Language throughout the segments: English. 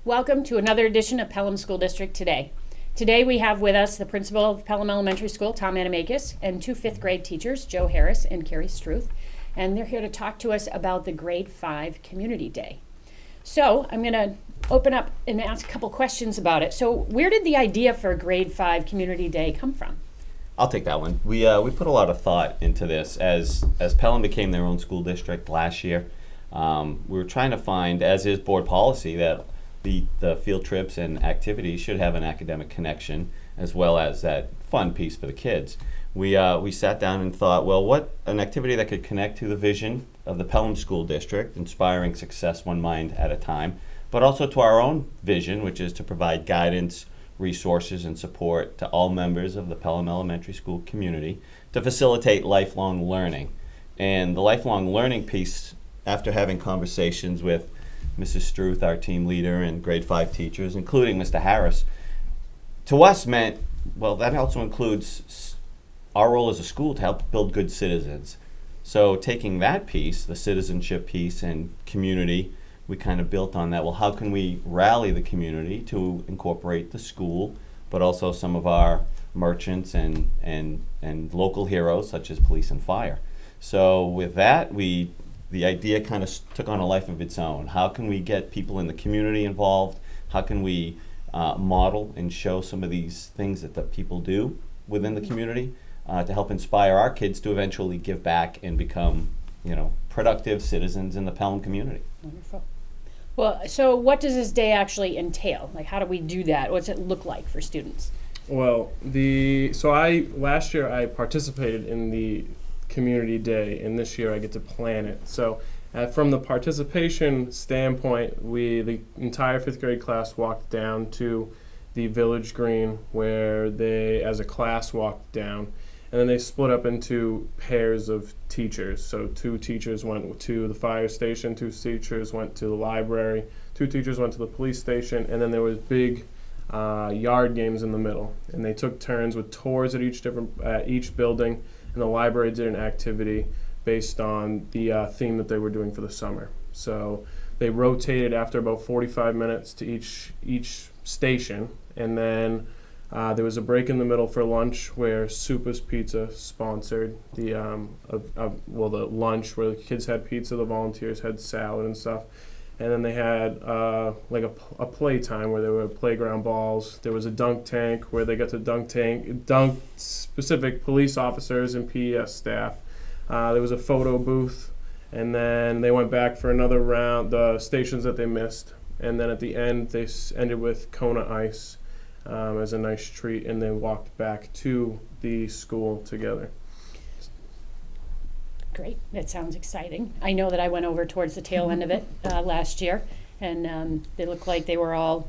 Welcome to another edition of Pelham School District Today. Today we have with us the principal of Pelham Elementary School, Tom Anamakis, and two fifth grade teachers, Joe Harris and Carrie Struth, and they're here to talk to us about the Grade 5 Community Day. So I'm going to open up and ask a couple questions about it. So where did the idea for Grade 5 Community Day come from? I'll take that one. We put a lot of thought into this as Pelham became their own school district last year. We were trying to find, as is board policy, that the field trips and activities should have an academic connection as well as that fun piece for the kids. We sat down and thought, well, what an activity that could connect to the vision of the Pelham School District, inspiring success one mind at a time, but also to our own vision, which is to provide guidance, resources, and support to all members of the Pelham Elementary School community to facilitate lifelong learning. And the lifelong learning piece, after having conversations with Mrs. Struth, our team leader, and grade 5 teachers, including Mr. Harris, to us meant, well, that also includes our role as a school to help build good citizens. So taking that piece, the citizenship piece and community, we kind of built on that. Well, how can we rally the community to incorporate the school, but also some of our merchants and local heroes such as police and fire? So with that, the idea kind of took on a life of its own. How can we get people in the community involved? How can we model and show some of these things that the people do within the community to help inspire our kids to eventually give back and become, productive citizens in the Pelham community? Wonderful. Well, so what does this day actually entail? Like, how do we do that? What's it look like for students? Well, last year I participated in the Community Day, and this year I get to plan it. So from the participation standpoint, the entire 5th grade class walked down to the Village Green where they, as a class, walked down. And then they split up into pairs of teachers. So 2 teachers went to the fire station, 2 teachers went to the library, 2 teachers went to the police station, and then there was big yard games in the middle. And they took turns with tours at each building, and the library did an activity based on the theme that they were doing for the summer. So they rotated after about 45 minutes to each station, and then there was a break in the middle for lunch where Supa's Pizza sponsored the lunch where the kids had pizza, the volunteers had salad and stuff. And then they had a play time where there were playground balls. There was a dunk tank where they got to dunk specific police officers and PES staff. There was a photo booth, and then they went back for another round, the stations that they missed. And then at the end, they ended with Kona Ice as a nice treat, and they walked back to the school together. Great. That sounds exciting. I know that I went over towards the tail end of it last year, and they looked like they were all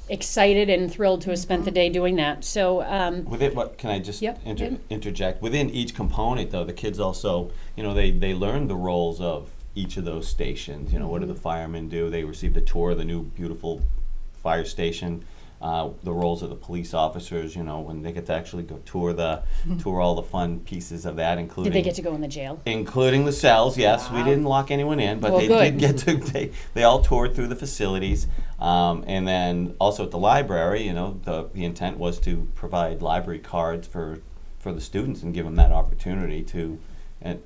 excited and thrilled to have spent the day doing that. So, can I just Yep. interject? Within each component, though, the kids also, they learned the roles of each of those stations. What do the firemen do? They received a tour of the new, beautiful fire station. The roles of the police officers, when they get to actually go tour all the fun pieces of that, including. Did they get to go in the jail? Including the cells, yes. Wow. We didn't lock anyone in, but Well, they good. did get to. They all toured through the facilities, and then also at the library. The intent was to provide library cards for the students and give them that opportunity to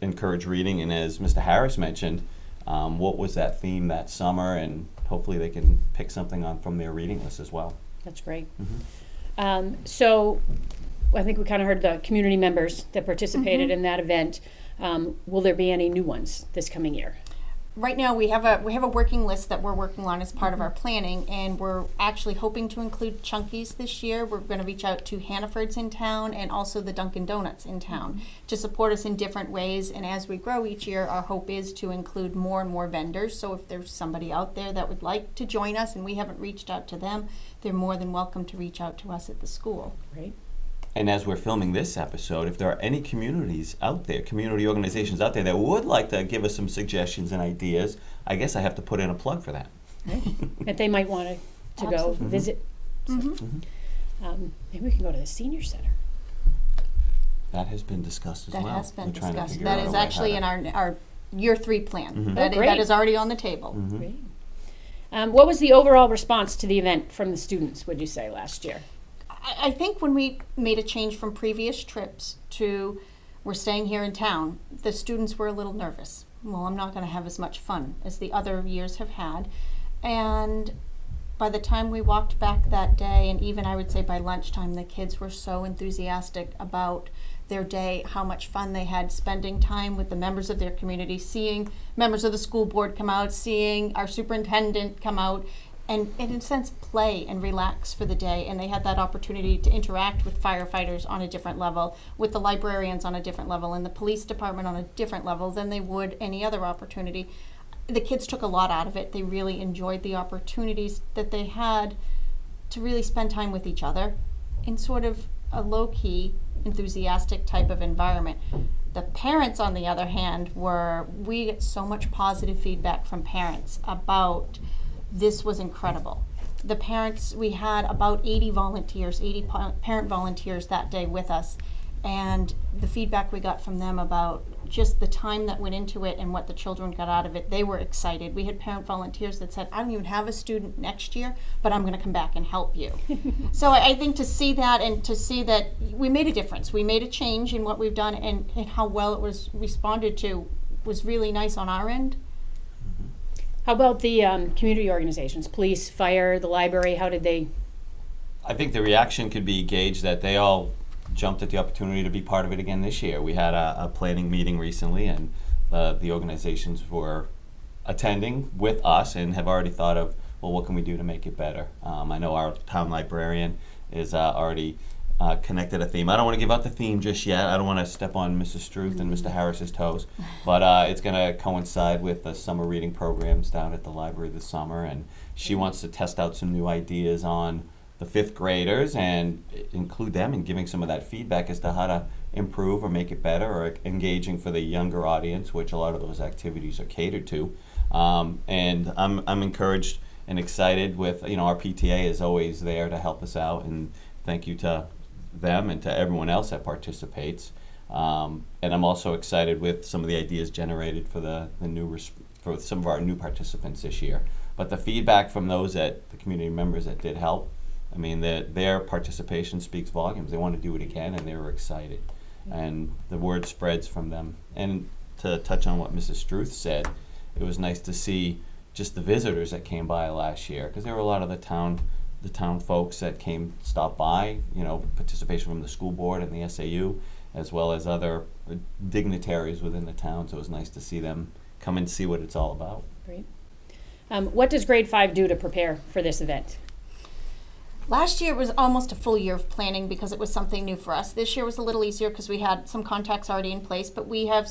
encourage reading. And as Mr. Harris mentioned, what was that theme that summer, and hopefully they can pick something on from their reading list as well. That's great. Mm-hmm. So I think we kind of heard the community members that participated in that event. Will there be any new ones this coming year? Right now we have a working list that we're working on as part of our planning, and we're actually hoping to include Chunky's this year. We're going to reach out to Hannaford's in town and also the Dunkin' Donuts in town to support us in different ways. And as we grow each year, our hope is to include more and more vendors. So if there's somebody out there that would like to join us and we haven't reached out to them, they're more than welcome to reach out to us at the school. Right. And as we're filming this episode, if there are any community organizations out there that would like to give us some suggestions and ideas, I guess I have to put in a plug for that. Right. That they might want to go Absolutely. visit. Maybe we can go to the senior center. That has been discussed as well. That has been We're trying to discussed. figure That out a is way actually how in our year 3 plan. Mhm. That Oh, great. is already on the table. Mhm. Great. What was the overall response to the event from the students, would you say, last year? I think when we made a change from previous trips to we're staying here in town, the students were a little nervous. Well, I'm not going to have as much fun as the other years have had. And by the time we walked back that day, and even I would say by lunchtime, the kids were so enthusiastic about their day, how much fun they had spending time with the members of their community, seeing members of the school board come out, seeing our superintendent come out, and in a sense play and relax for the day. And they had that opportunity to interact with firefighters on a different level, with the librarians on a different level, and the police department on a different level than they would any other opportunity. The kids took a lot out of it. They really enjoyed the opportunities that they had to really spend time with each other in sort of a low-key, enthusiastic type of environment. The parents, on the other hand, we get so much positive feedback from parents about this was incredible. The parents, we had about 80 volunteers, 80 parent volunteers that day with us, and the feedback we got from them about just the time that went into it and what the children got out of it, they were excited. We had parent volunteers that said, I don't even have a student next year, but I'm going to come back and help you. So I think to see that and to see that we made a difference, we made a change in what we've done, and how well it was responded to was really nice on our end. How about the community organizations, police, fire, the library? How did they? I think the reaction could be gauged that they all jumped at the opportunity to be part of it again this year. We had a planning meeting recently, and the organizations were attending with us and have already thought of, well, what can we do to make it better? I know our town librarian is already connected a theme. I don't want to give out the theme just yet. I don't want to step on Mrs. Struth and Mr. Harris's toes, but it's going to coincide with the summer reading programs down at the library this summer, and she wants to test out some new ideas on the fifth graders and include them in giving some of that feedback as to how to improve or make it better, or engaging for the younger audience, which a lot of those activities are catered to. And I'm encouraged and excited with, our PTA is always there to help us out, and thank you to them and to everyone else that participates. And I'm also excited with some of the ideas generated for for some of our new participants this year. But the feedback from the community members that did help, I mean, their participation speaks volumes. They want to do it again, and they were excited. And the word spreads from them. And to touch on what Mrs. Struth said, it was nice to see just the visitors that came by last year, because there were a lot of the town folks that stopped by, participation from the school board and the SAU, as well as other dignitaries within the town. So it was nice to see them come and see what it's all about. Great. What does grade 5 do to prepare for this event? Last year was almost a full year of planning because it was something new for us. This year was a little easier because we had some contacts already in place, but we have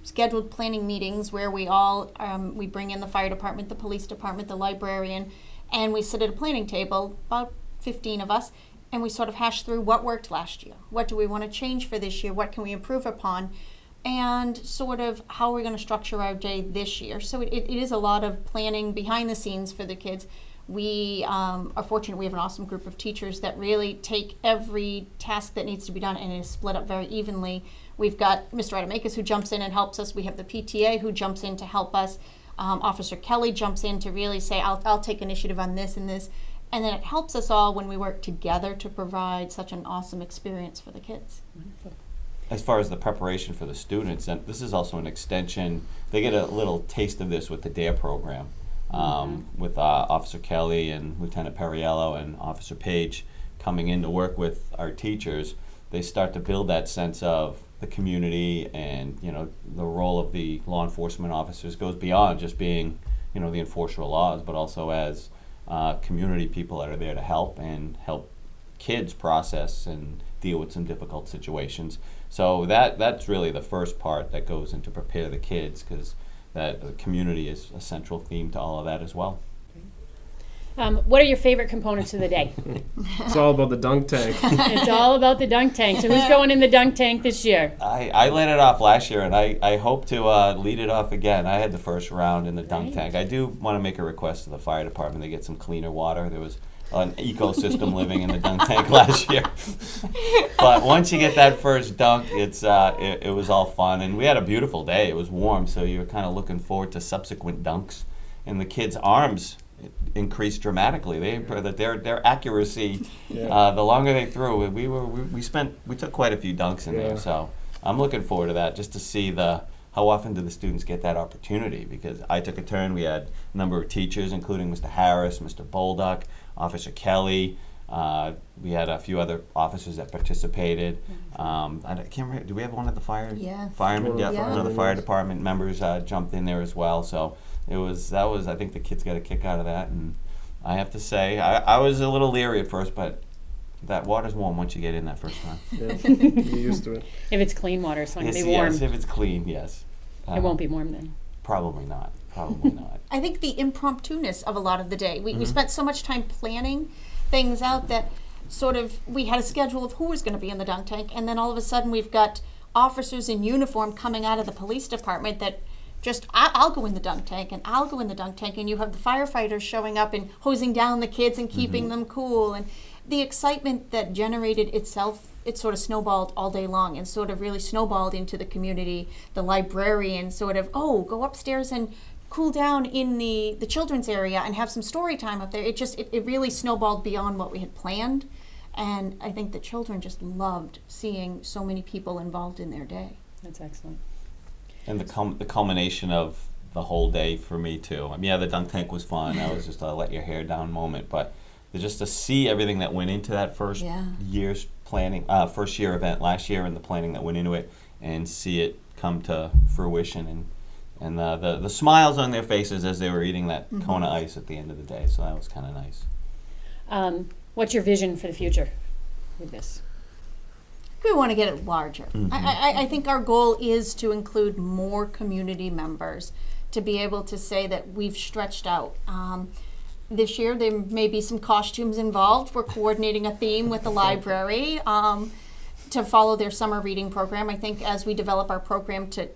scheduled planning meetings where we all, we bring in the fire department, the police department, the librarian, and we sit at a planning table, about 15 of us, and we sort of hash through what worked last year. What do we want to change for this year? What can we improve upon? And sort of how are we going to structure our day this year? So it is a lot of planning behind the scenes for the kids. We are fortunate we have an awesome group of teachers that really take every task that needs to be done and it is split up very evenly. We've got Mr. Adamakis who jumps in and helps us. We have the PTA who jumps in to help us. Officer Kelly jumps in to really say, I'll take initiative on this and this. And then it helps us all when we work together to provide such an awesome experience for the kids. Wonderful. As far as the preparation for the students, and this is also an extension, they get a little taste of this with the DARE program. With Officer Kelly and Lieutenant Perriello and Officer Page coming in to work with our teachers, they start to build that sense of the community, and the role of the law enforcement officers goes beyond just being the enforcer of laws, but also as community people that are there to help kids process and deal with some difficult situations. So that's really the first part that goes into prepare the kids, because that community is a central theme to all of that as well. What are your favorite components of the day? It's all about the dunk tank. It's all about the dunk tank. So who's going in the dunk tank this year? I led it off last year, and I hope to lead it off again. I had the first round in the dunk tank. I do want to make a request to the fire department to get some cleaner water. There was an ecosystem living in the dunk tank last year. But once you get that first dunk, it was all fun. And we had a beautiful day. It was warm, so you were kind of looking forward to subsequent dunks. And the kids' arms increased dramatically. Their accuracy, Yeah. the longer they threw, we took quite a few dunks in Yeah. there. So I'm looking forward to that, just to see how often do the students get that opportunity, because I took a turn. We had a number of teachers, including Mr. Harris, Mr. Bolduck, Officer Kelly. We had a few other officers that participated. I can't remember. Do we have one of the firemen? Yeah, Yeah. one of the fire department members jumped in there as well. So that was. I think the kids got a kick out of that, and I have to say, I was a little leery at first, but that water's warm once you get in that first time. Yeah. You're used to it. If it's clean water, it's not going Yes, to be warm. yes, if it's clean, yes. It won't be warm then. Probably not. Probably not. I think the impromptu-ness of a lot of the day. We spent so much time planning things out that sort of we had a schedule of who was going to be in the dunk tank, and then all of a sudden we've got officers in uniform coming out of the police department that just, I'll go in the dunk tank and I'll go in the dunk tank, and you have the firefighters showing up and hosing down the kids and keeping them cool, and the excitement that generated itself, it sort of snowballed all day long and sort of really snowballed into the community, the librarian sort of, go upstairs and cool down in the children's area and have some story time up there. It really snowballed beyond what we had planned. And I think the children just loved seeing so many people involved in their day. That's excellent. And the culmination of the whole day for me too. I mean, yeah, the dunk tank was fun. That was just a let your hair down moment. But just to see everything that went into that first year's planning, first year event last year, and the planning that went into it, and see it come to fruition, and the smiles on their faces as they were eating that cone of ice at the end of the day. So that was kind of nice. What's your vision for the future with this? We want to get it larger. I think our goal is to include more community members, to be able to say that we've stretched out. This year there may be some costumes involved. We're coordinating a theme with the library to follow their summer reading program. I think as we develop our program to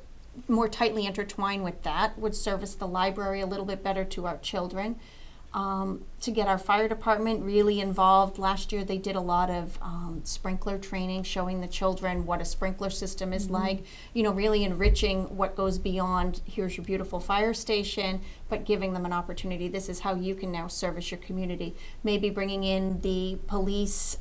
more tightly intertwine with that would service the library a little bit better to our children. To get our fire department really involved. Last year they did a lot of sprinkler training, showing the children what a sprinkler system is like, really enriching what goes beyond, here's your beautiful fire station, but giving them an opportunity. This is how you can now service your community. Maybe bringing in the police,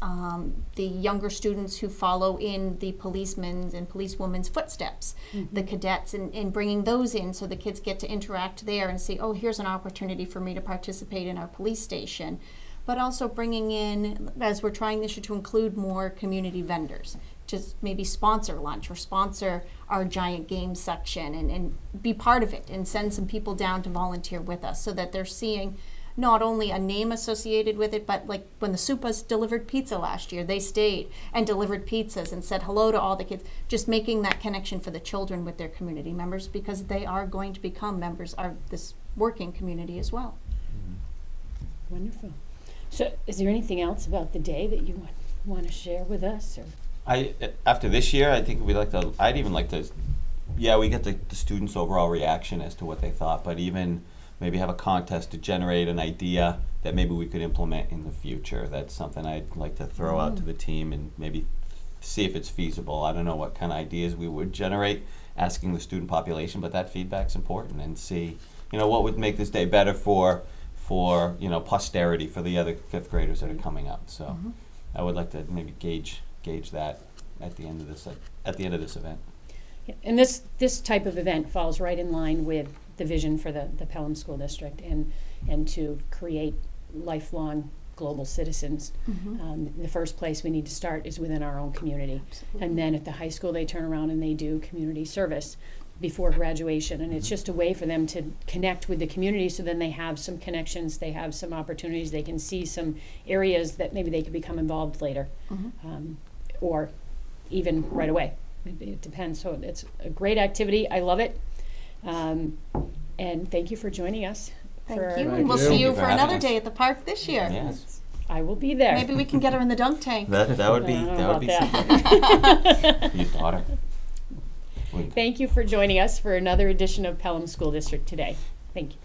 the younger students who follow in the policemen's and policewomen's footsteps, the cadets, and bringing those in so the kids get to interact there and see, here's an opportunity for me to participate in our police station. But also bringing in, as we're trying this year, to include more community vendors, just maybe sponsor lunch or sponsor our giant game section and be part of it and send some people down to volunteer with us so that they're seeing not only a name associated with it, but like when the Supas delivered pizza last year, they stayed and delivered pizzas and said hello to all the kids, just making that connection for the children with their community members, because they are going to become members of this working community as well. Wonderful. So is there anything else about the day that you want to share with us? Or? After this year, I think I'd even like to, we get the students' overall reaction as to what they thought, but even maybe have a contest to generate an idea that maybe we could implement in the future. That's something I'd like to throw out to the team and maybe see if it's feasible. I don't know what kind of ideas we would generate, asking the student population, but that feedback's important, and see, what would make this day better for posterity, for the other fifth graders that are coming up. So I would like to maybe gauge that at the end of this event. Yeah, and this type of event falls right in line with the vision for the Pelham School District and to create lifelong global citizens. The first place we need to start is within our own community. Absolutely. And then at the high school they turn around and they do community service before graduation, and it's just a way for them to connect with the community, so then they have some connections, they have some opportunities, they can see some areas that maybe they could become involved later, or even right away. It depends. So it's a great activity. I love it. And thank you for joining us. Thank you. And we'll see you for another day at the park this year. Yes. I will be there. Maybe we can get her in the dunk tank. That would be that. Your daughter. Thank you for joining us for another edition of Pelham School District Today. Thank you.